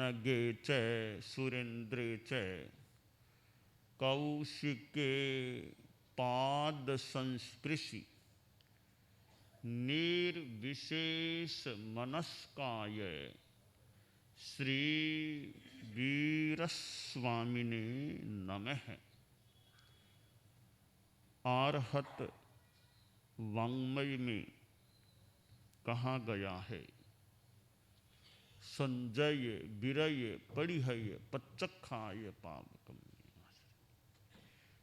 नगे च सुरेंद्रे च कौशिके पाद संस्पृशि निर्विशेष मनस्काय श्री वीरस्वामिने नमः। आर्हत वाङ्मय में कहा गया है, संजय विरय परिहय पच्चखाय पावकम।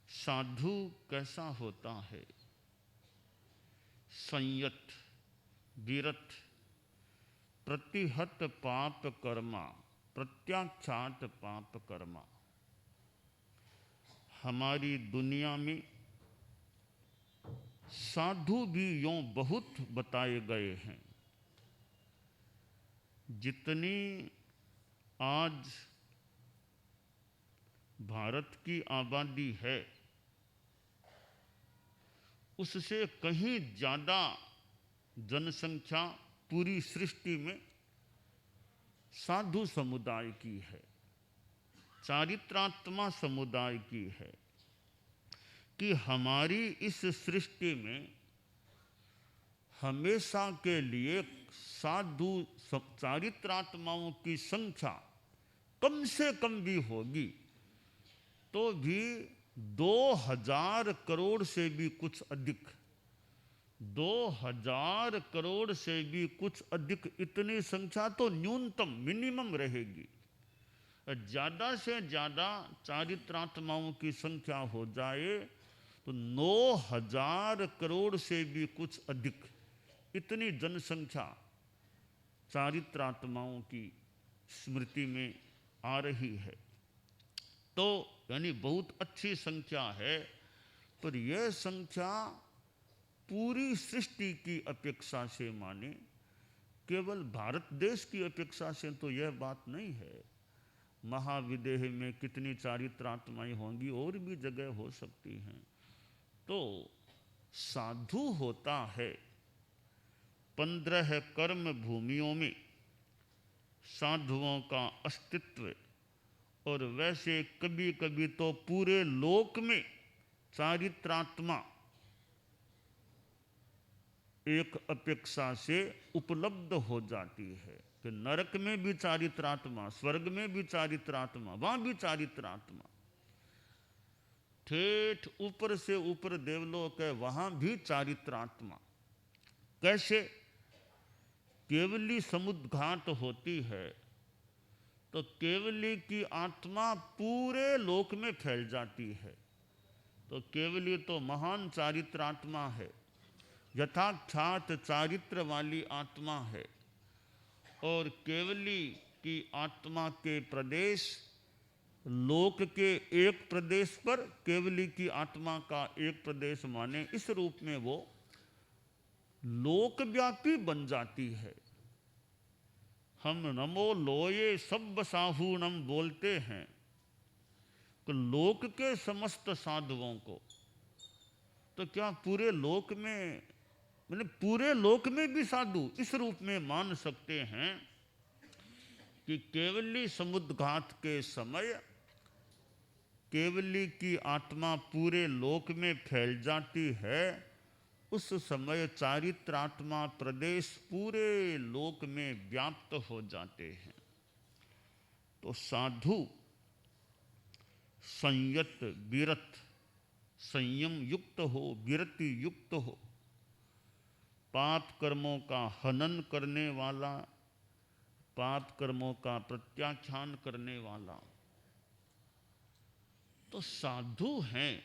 साधु कैसा होता है? संयत विरत प्रतिहत पाप कर्मा प्रत्याख्यात पाप कर्मा। हमारी दुनिया में साधु भी यों बहुत बताए गए हैं। जितनी आज भारत की आबादी है उससे कहीं ज़्यादा जनसंख्या पूरी सृष्टि में साधु समुदाय की है, चारित्रात्मा समुदाय की है। कि हमारी इस सृष्टि में हमेशा के लिए साधु चारित्रात्माओं की संख्या कम से कम भी होगी तो भी 2000 करोड़ से भी कुछ अधिक, 2000 करोड़ से भी कुछ अधिक, इतनी संख्या तो न्यूनतम मिनिमम रहेगी। ज़्यादा से ज़्यादा चारित्रात्माओं की संख्या हो जाए तो 9000 करोड़ से भी कुछ अधिक, इतनी जनसंख्या चारित्रात्माओं की स्मृति में आ रही है। तो यानी बहुत अच्छी संख्या है, पर यह संख्या पूरी सृष्टि की अपेक्षा से माने, केवल भारत देश की अपेक्षा से तो यह बात नहीं है। महाविदेह में कितनी चारित्रात्माएं होंगी, और भी जगह हो सकती हैं। तो साधु होता है 15 कर्म भूमियों में साधुओं का अस्तित्व, और वैसे कभी कभी तो पूरे लोक में चारित्रात्मा एक अपेक्षा से उपलब्ध हो जाती है कि नरक में भी चारित्रात्मा, स्वर्ग में भी चारित्रात्मा, वहां भी चारित्रात्मा, ठेठ ऊपर से ऊपर देवलोक है वहां भी चारित्रात्मा। कैसे? केवली समुद्घात होती है तो केवली की आत्मा पूरे लोक में फैल जाती है। तो केवली तो महान चारित्रात्मा है, यथाख्यात चारित्र वाली आत्मा है। और केवली की आत्मा के प्रदेश, लोक के एक प्रदेश पर केवली की आत्मा का एक प्रदेश माने, इस रूप में वो लोकव्यापी बन जाती है। हम नमो लोये सब साहूणम बोलते हैं तो लोक के समस्त साधुओं को, तो क्या पूरे लोक में, मतलब पूरे लोक में भी साधु इस रूप में मान सकते हैं कि केवली समुद्घात के समय केवली की आत्मा पूरे लोक में फैल जाती है, उस समय चारित्रात्मा प्रदेश पूरे लोक में व्याप्त हो जाते हैं। तो साधु संयत विरत, संयम युक्त हो, विरति युक्त हो, पाप कर्मों का हनन करने वाला, पाप कर्मों का प्रत्याख्यान करने वाला, तो साधु हैं।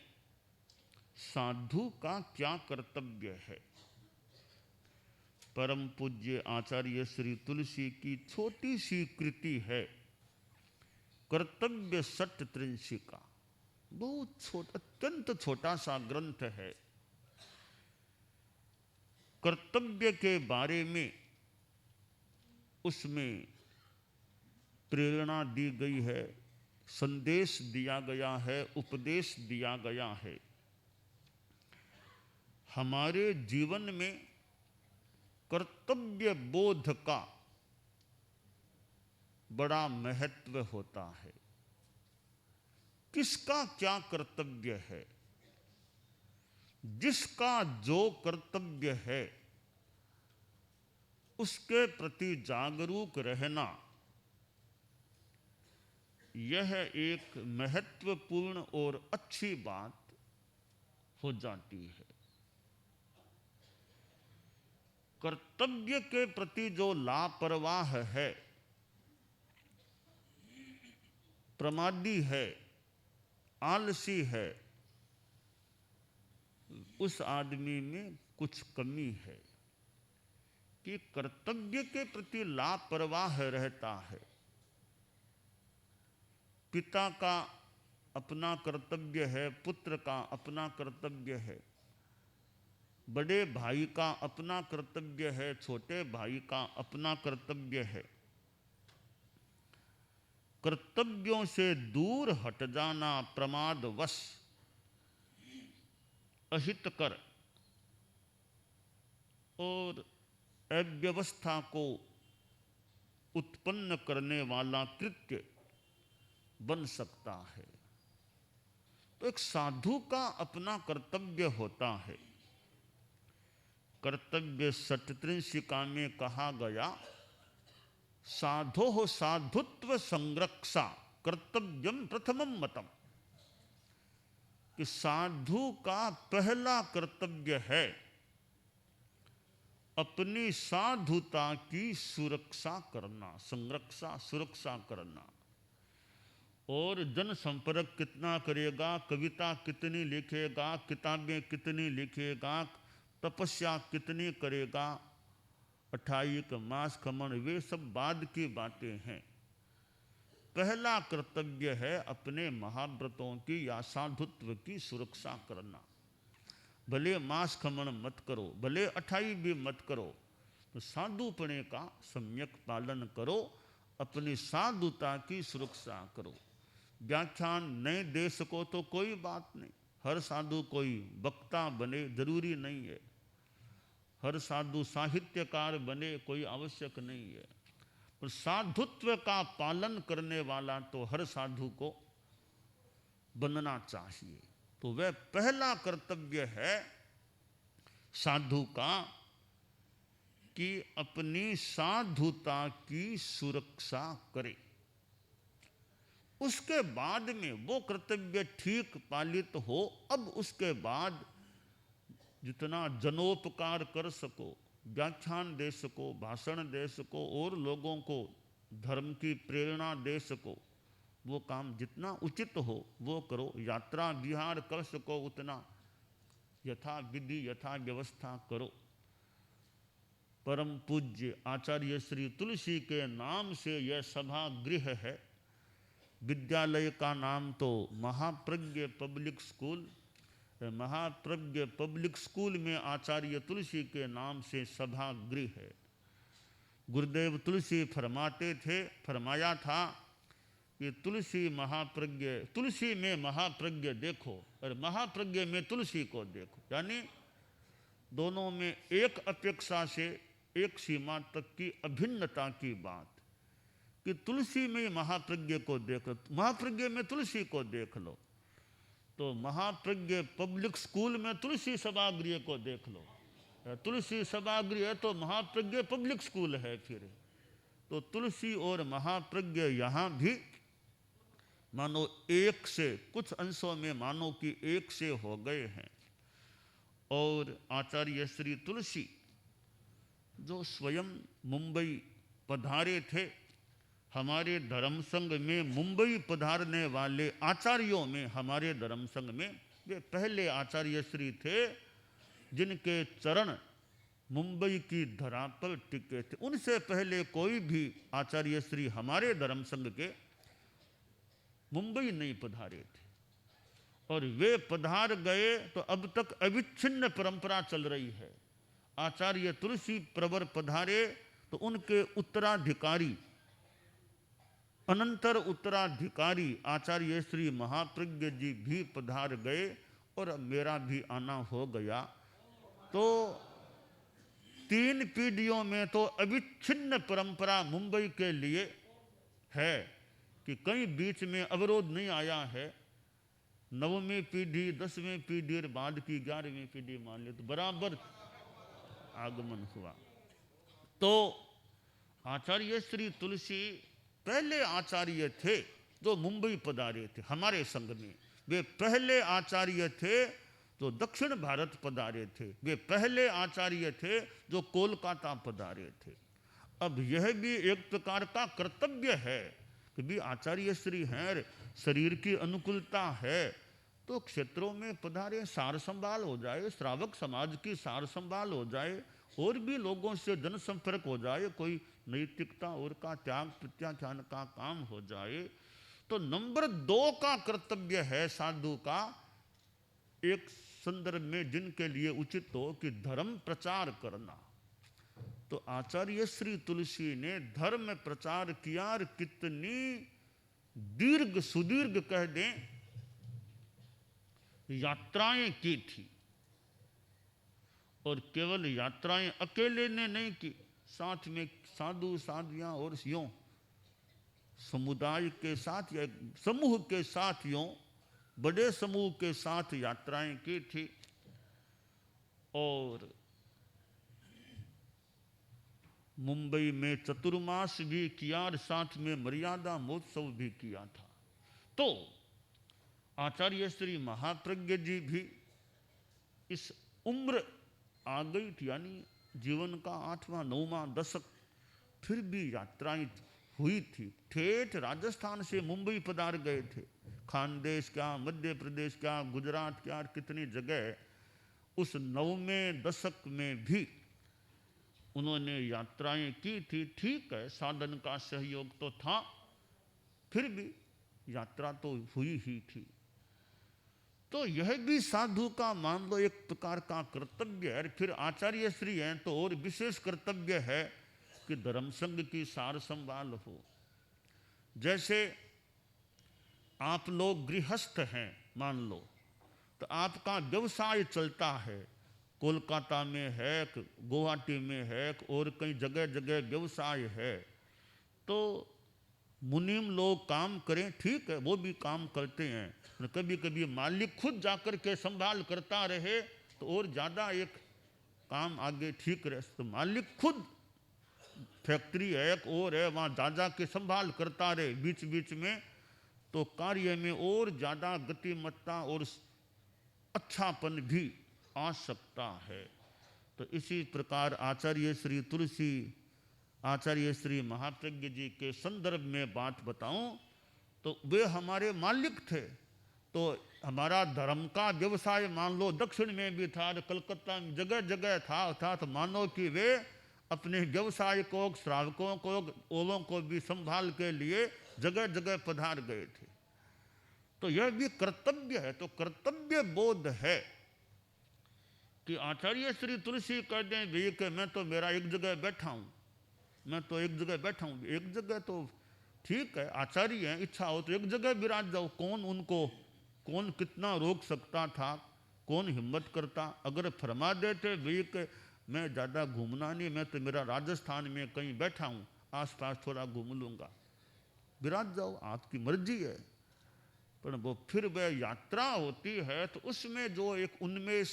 साधु का क्या कर्तव्य है? परम पूज्य आचार्य श्री तुलसी की छोटी सी कृति है कर्तव्य सट्त्रिंशिका, बहुत छोटा, अत्यंत छोटा सा ग्रंथ है। कर्तव्य के बारे में उसमें प्रेरणा दी गई है, संदेश दिया गया है, उपदेश दिया गया है। हमारे जीवन में कर्तव्य बोध का बड़ा महत्व होता है। किसका क्या कर्तव्य है, जिसका जो कर्तव्य है उसके प्रति जागरूक रहना, यह एक महत्वपूर्ण और अच्छी बात हो जाती है। कर्तव्य के प्रति जो लापरवाह है, प्रमादी है, आलसी है, उस आदमी में कुछ कमी है कि कर्तव्य के प्रति लापरवाह रहता है। पिता का अपना कर्तव्य है, पुत्र का अपना कर्तव्य है, बड़े भाई का अपना कर्तव्य है, छोटे भाई का अपना कर्तव्य है। कर्तव्यों से दूर हट जाना प्रमादवश अहितकर और अव्यवस्था को उत्पन्न करने वाला कृत्य बन सकता है। तो एक साधु का अपना कर्तव्य होता है। कर्तव्य षट्त्रिंशिका में कहा गया, साधो साधुत्व संरक्षा कर्तव्यम प्रथमम मतम, कि साधु का पहला कर्तव्य है अपनी साधुता की सुरक्षा करना, संरक्षा सुरक्षा करना। और जन संपर्क कितना करेगा, कविता कितनी लिखेगा, किताबें कितनी लिखेगा, तपस्या कितनी करेगा, अठाईक मास खमन, वे सब बाद की बातें हैं। पहला कर्तव्य है अपने महाव्रतों की या साधुत्व की सुरक्षा करना। भले मास खमन मत करो, भले 28 भी मत करो, तो साधुपणे का सम्यक पालन करो, अपनी साधुता की सुरक्षा करो। व्याख्यान नहीं दे सको तो कोई बात नहीं, हर साधु कोई वक्ता बने जरूरी नहीं है, हर साधु साहित्यकार बने कोई आवश्यक नहीं है, पर साधुत्व का पालन करने वाला तो हर साधु को बनना चाहिए। तो वह पहला कर्तव्य है साधु का कि अपनी साधुता की सुरक्षा करे। उसके बाद में वो कर्तव्य ठीक पालित हो, अब उसके बाद जितना जनोपकार कर सको, व्याख्यान दे सको, भाषण दे सको और लोगों को धर्म की प्रेरणा दे सको, वो काम जितना उचित हो वो करो। यात्रा विहार कर सको उतना यथा विधि यथा व्यवस्था करो। परम पूज्य आचार्य श्री तुलसी के नाम से यह सभा गृह है। विद्यालय का नाम तो Mahapragya public school, Mahapragya public school में आचार्य तुलसी के नाम से सभा गृह है। गुरुदेव तुलसी फरमाते थे, फरमाया था कि तुलसी महाप्रज्ञ, तुलसी में महाप्रज्ञ देखो और महाप्रज्ञ में तुलसी को देखो, यानी दोनों में एक अपेक्षा से एक सीमा तक की अभिन्नता की बात, कि तुलसी में महाप्रज्ञ को देखो, महाप्रज्ञ में तुलसी को देख लो। तो महाप्रज्ञ पब्लिक स्कूल में तुलसी सभागृह को देख लो, तुलसी सभागृह है तो महाप्रज्ञ पब्लिक स्कूल है। फिर तो तुलसी और महाप्रज्ञ यहाँ भी मानो एक से, कुछ अंशों में मानो कि एक से हो गए हैं। और आचार्य श्री तुलसी जो स्वयं मुंबई पधारे थे, हमारे धर्म संघ में मुंबई पधारने वाले आचार्यों में, हमारे धर्म संघ में वे पहले आचार्य श्री थे जिनके चरण मुंबई की धरा पर टिके थे। उनसे पहले कोई भी आचार्य श्री हमारे धर्म संघ के मुंबई नहीं पधारे थे, और वे पधार गए तो अब तक अविच्छिन्न परंपरा चल रही है। आचार्य तुलसी प्रवर पधारे तो उनके उत्तराधिकारी, अनंतर उत्तराधिकारी आचार्य श्री महाप्रज्ञ जी भी पधार गए, और मेरा भी आना हो गया। तो 3 पीढ़ियों में तो अविच्छिन्न परंपरा मुंबई के लिए है कि कहीं बीच में अवरोध नहीं आया है। 9वीं पीढ़ी 10वीं पीढ़ी और बाद की 11वीं पीढ़ी मान ले तो बराबर आगमन हुआ। तो आचार्य श्री तुलसी पहले आचार्य थे जो मुंबई पधारे थे हमारे संघ में। वे पहले आचार्य थे जो दक्षिण भारत पधारे थे। वे पहले आचार्य थे जो कोलकाता पधारे थे। अब यह भी एक प्रकार का कर्तव्य है कि भी आचार्य श्री हैं, शरीर की अनुकूलता है तो क्षेत्रों में पधारे, सार संभाल हो जाए, श्रावक समाज की सार संभाल हो जाए, और भी लोगों से जनसंपर्क हो जाए, कोई नैतिकता और का त्याग प्रत्याख्यान का काम हो जाए। तो नंबर 2 का कर्तव्य है साधु का एक संदर्भ में जिनके लिए उचित हो कि धर्म प्रचार करना। तो आचार्य श्री तुलसी ने धर्म प्रचार किया और कितनी दीर्घ सुदीर्घ कह दें यात्राएं की थी। और केवल यात्राएं अकेले ने नहीं की, साथ में साधु साधियां और यों समुदाय के साथ या समूह के साथ, यों बड़े समूह के साथ यात्राएं की थी। और मुंबई में चतुर्मास भी किया और साथ में मर्यादा महोत्सव भी किया था। तो आचार्य श्री महाप्रज्ञ जी भी इस उम्र आ गई थी, यानी जीवन का 8वां 9वां दशक, फिर भी यात्राएं हुई थी। ठेठ राजस्थान से मुंबई पधार गए थे, खानदेश क्या, मध्य प्रदेश क्या, गुजरात क्या, कितनी जगह उस 9वें दशक में भी उन्होंने यात्राएं की थी। ठीक है, साधन का सहयोग तो था, फिर भी यात्रा तो हुई ही थी। तो यह भी साधु का मान लो एक प्रकार का कर्तव्य है। फिर आचार्य श्री हैं तो और विशेष कर्तव्य है कि धर्म संघ की सार संभाल हो। जैसे आप लोग गृहस्थ हैं मान लो, तो आपका व्यवसाय चलता है, कोलकाता में है, गुवाहाटी में है, और कई जगह जगह व्यवसाय है। तो मुनीम लोग काम करें, ठीक है, वो भी काम करते हैं, कभी कभी मालिक खुद जाकर के संभाल करता रहे तो और ज़्यादा एक काम आगे ठीक रहे। तो मालिक खुद फैक्ट्री है एक और है, वहाँ जा के संभाल करता रहे बीच बीच में, तो कार्य में और ज़्यादा गतिमत्ता और अच्छापन भी आ सकता है। तो इसी प्रकार आचार्य श्री तुलसी, आचार्य श्री महाप्रज्ञ जी के संदर्भ में बात बताऊं तो वे हमारे मालिक थे। तो हमारा धर्म का व्यवसाय मान लो दक्षिण में भी था, कलकत्ता में जगह जगह था, अर्थात मानो कि वे अपने व्यवसाय को, श्रावकों को, ओलों को भी संभाल के लिए जगह जगह पधार गए थे। तो यह भी कर्तव्य है। तो कर्तव्य बोध है कि आचार्य श्री तुलसी कह दें भी कि मैं तो मेरा एक जगह बैठा हूँ, मैं तो एक जगह बैठा हूँ, एक जगह तो ठीक है, आचार्य हैं, इच्छा हो तो एक जगह विराज जाओ। कौन कितना रोक सकता था, कौन हिम्मत करता। अगर फरमा देते भी कि मैं ज़्यादा घूमना नहीं, मैं तो मेरा राजस्थान में कहीं बैठा हूँ, आसपास थोड़ा घूम लूँगा, विराज जाओ, आपकी मर्जी है। पर वो फिर वह यात्रा होती है तो उसमें जो एक उन्मेष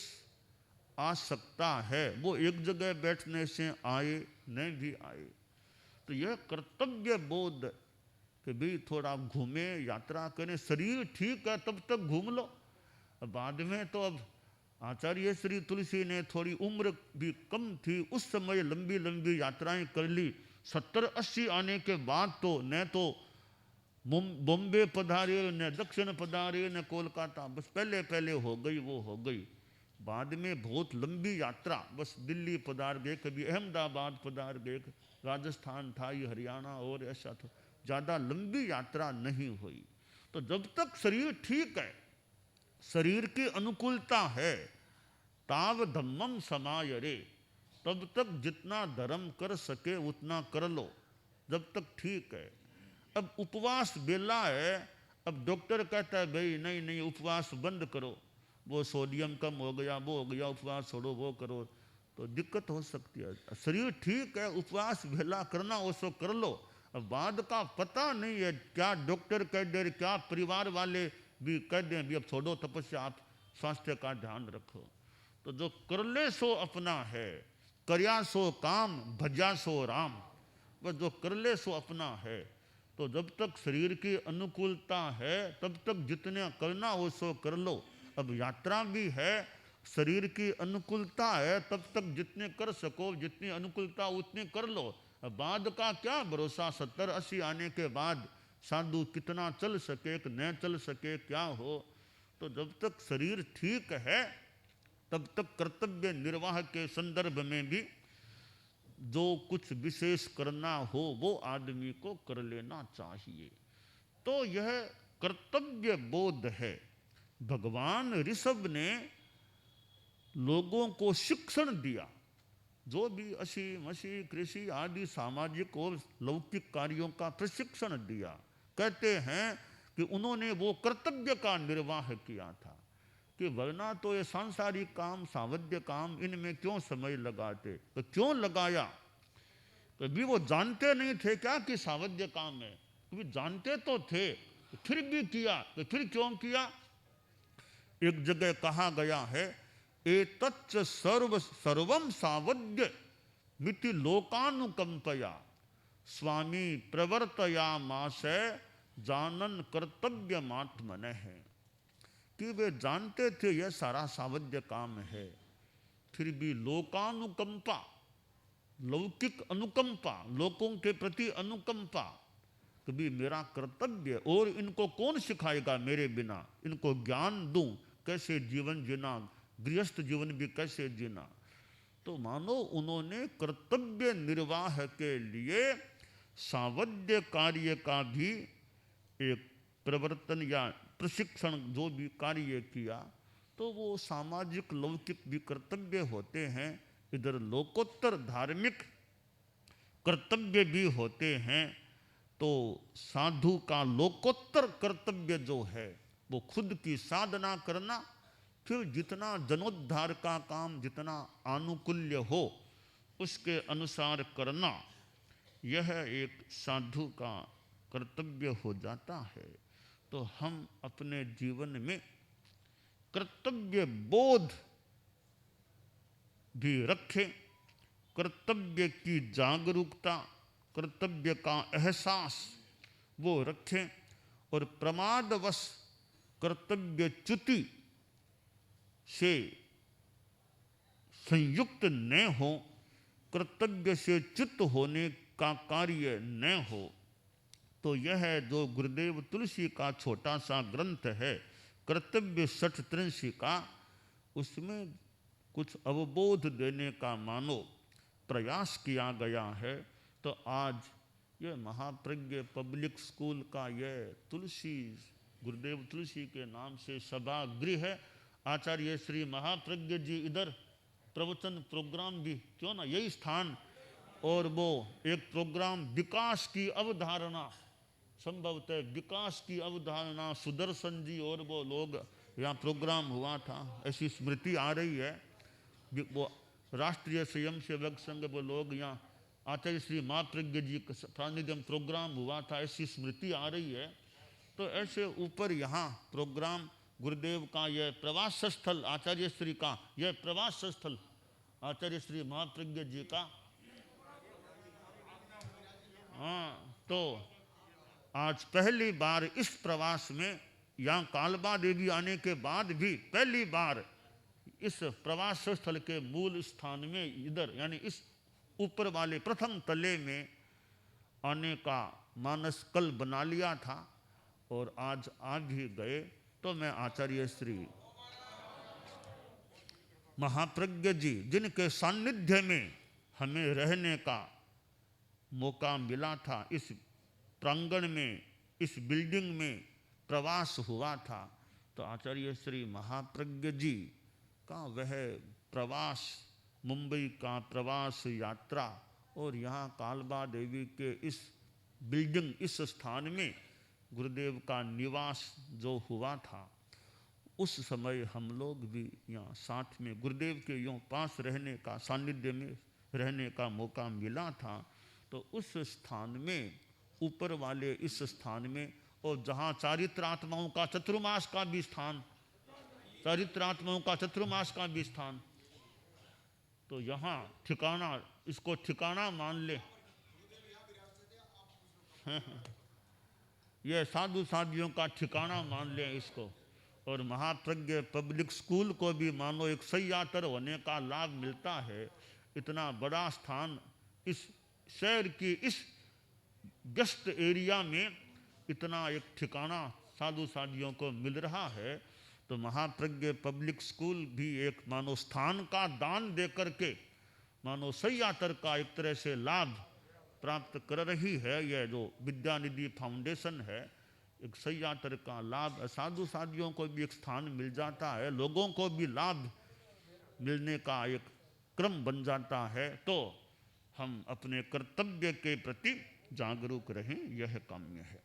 आ सकता है वो एक जगह बैठने से आए नहीं भी आए। तो यह कर्तव्य बोध कि भी थोड़ा घूमे, यात्रा करें, शरीर ठीक है तब तक घूम लो। बाद में तो अब आचार्य श्री तुलसी ने थोड़ी उम्र भी कम थी, उस समय लंबी लंबी यात्राएं कर ली। 70-80 आने के बाद तो न तो बॉम्बे पधारे, न दक्षिण पधारे, न कोलकाता, बस पहले पहले हो गई वो हो गई। बाद में बहुत लंबी यात्रा, बस दिल्ली पधार गए, कभी अहमदाबाद पधार गए, राजस्थान था, ये हरियाणा और ऐसा था, ज़्यादा लंबी यात्रा नहीं हुई। तो जब तक शरीर ठीक है, शरीर की अनुकूलता है, ताव धम्मम समायरे, तब तक जितना धर्म कर सके उतना कर लो, जब तक ठीक है। अब उपवास बेला है, अब डॉक्टर कहता है भाई नहीं नहीं उपवास बंद करो, वो सोडियम कम हो गया, वो हो गया, उपवास छोड़ो, वो करो, तो दिक्कत हो सकती है। शरीर ठीक है, उपवास बेला करना हो सो कर लो। अब बाद का पता नहीं है, क्या डॉक्टर कह दे, क्या परिवार वाले भी कह दें भी अब छोड़ो तपस्या, आप स्वास्थ्य का ध्यान रखो। तो जो कर ले सो अपना है, कर्या सो काम भजा सो राम, बस जो कर ले सो अपना है। तो जब तक शरीर की अनुकूलता है तब तक जितने करना हो सो कर लो। अब यात्रा भी है, शरीर की अनुकूलता है, तब तक जितने कर सको, जितनी अनुकूलता उतनी कर लो। अब बाद का क्या भरोसा, 70-80 आने के बाद साधु कितना चल सके कि न चल सके, क्या हो। तो जब तक शरीर ठीक है तब तक कर्तव्य निर्वाह के संदर्भ में भी जो कुछ विशेष करना हो वो आदमी को कर लेना चाहिए। तो यह कर्तव्य बोध है। भगवान ऋषभ ने लोगों को शिक्षण दिया, जो भी असी मसी कृषि आदि सामाजिक और लौकिक कार्यों का प्रशिक्षण दिया। कहते हैं कि उन्होंने वो कर्तव्य का निर्वाह किया था, कि वरना तो ये सांसारिक काम, सावध्य काम, इनमें क्यों समय लगाते। तो क्यों लगाया, कभी वो जानते नहीं थे क्या कि सावध्य काम है, कभी जानते तो थे, तो फिर भी किया। तो फिर क्यों किया। एक जगह कहा गया है, एतच्च सर्वम सावध्य मिति लोकानुकंपया स्वामी प्रवर्तयामासे जानन कर्तव्यमात्मनः है। कि वे जानते थे यह सारा सावध्य काम है, फिर भी लोकानुकंपा, लौकिक अनुकंपा, लोगों के प्रति अनुकंपा, कभी मेरा कर्तव्य, और इनको कौन सिखाएगा मेरे बिना, इनको ज्ञान दूं कैसे जीवन जीना, गृहस्थ जीवन भी कैसे जीना। तो मानो उन्होंने कर्तव्य निर्वाह के लिए सावध्य कार्य का भी एक प्रवर्तन या प्रशिक्षण जो भी कार्य किया। तो वो सामाजिक लौकिक भी कर्तव्य होते हैं, इधर लोकोत्तर धार्मिक कर्तव्य भी होते हैं। तो साधु का लोकोत्तर कर्तव्य जो है वो खुद की साधना करना, फिर जितना जनोद्धार का काम जितना आनुकूल्य हो उसके अनुसार करना, यह एक साधु का कर्तव्य हो जाता है। तो हम अपने जीवन में कर्तव्य बोध भी रखें, कर्तव्य की जागरूकता, कर्तव्य का एहसास वो रखें, और प्रमादवश कर्तव्य च्युति से संयुक्त न हो, कर्तव्य से च्युत होने का कार्य न हो। तो यह जो गुरुदेव तुलसी का छोटा सा ग्रंथ है कर्तव्य षट्त्रिंशी का, उसमें कुछ अवबोध देने का मानो प्रयास किया गया है। तो आज यह महाप्रज्ञ पब्लिक स्कूल का यह तुलसी, गुरुदेव तुलसी के नाम से सभागृह है। आचार्य श्री महाप्रज्ञ जी इधर प्रवचन प्रोग्राम भी, क्यों ना यही स्थान, और वो एक प्रोग्राम विकास की अवधारणा, संभवतः विकास की अवधारणा, सुदर्शन जी और वो लोग यहाँ प्रोग्राम हुआ था, ऐसी स्मृति आ रही है। वो राष्ट्रीय स्वयंसेवक संघ वो लोग यहाँ आचार्य श्री महाप्रज्ञ जी का सानिध्य प्रोग्राम हुआ था, ऐसी स्मृति आ रही है। तो ऐसे ऊपर यहाँ प्रोग्राम गुरुदेव का यह प्रवास स्थल, आचार्य श्री का यह प्रवास स्थल आचार्य श्री महाप्रज्ञ जी का, हाँ, तो आज पहली बार इस प्रवास में, यहाँ कालबा देवी आने के बाद भी पहली बार इस प्रवास स्थल के मूल स्थान में इधर, यानी इस ऊपर वाले प्रथम तले में आने का मानस कल बना लिया था, और आज आ भी गए। तो मैं आचार्य श्री महाप्रज्ञ जी, जिनके सानिध्य में हमें रहने का मौका मिला था, इस प्रांगण में, इस बिल्डिंग में प्रवास हुआ था, तो आचार्य श्री महाप्रज्ञ जी का वह प्रवास, मुंबई का प्रवास यात्रा, और यहाँ कालबा देवी के इस बिल्डिंग, इस स्थान में गुरुदेव का निवास जो हुआ था, उस समय हम लोग भी यहाँ साथ में गुरुदेव के यूँ पास रहने का, सानिध्य में रहने का मौका मिला था। तो उस स्थान में ऊपर वाले इस स्थान में, और जहाँ चारित्रात्माओं का चतुर्मास का भी स्थान, चारित्रात्माओं का चतुर्मास का भी स्थान, तो यहाँ ठिकाना, इसको ठिकाना मान ले। यह साधु साधियों का ठिकाना मान ले इसको। और महाप्रज्ञ पब्लिक स्कूल को भी मानो एक सह्यातर होने का लाभ मिलता है। इतना बड़ा स्थान इस शहर की इस व्यस्त एरिया में इतना एक ठिकाना साधु साधियों को मिल रहा है, तो महाप्रज्ञ पब्लिक स्कूल भी एक मानो स्थान का दान दे करके मानो सह्यातर का एक तरह से लाभ प्राप्त कर रही है। यह जो विद्यानिधि फाउंडेशन है, एक सह्यातर का लाभ, साधु साधियों को भी एक स्थान मिल जाता है, लोगों को भी लाभ मिलने का एक क्रम बन जाता है। तो हम अपने कर्तव्य के प्रति जागरूक रहें, यह काम्य है।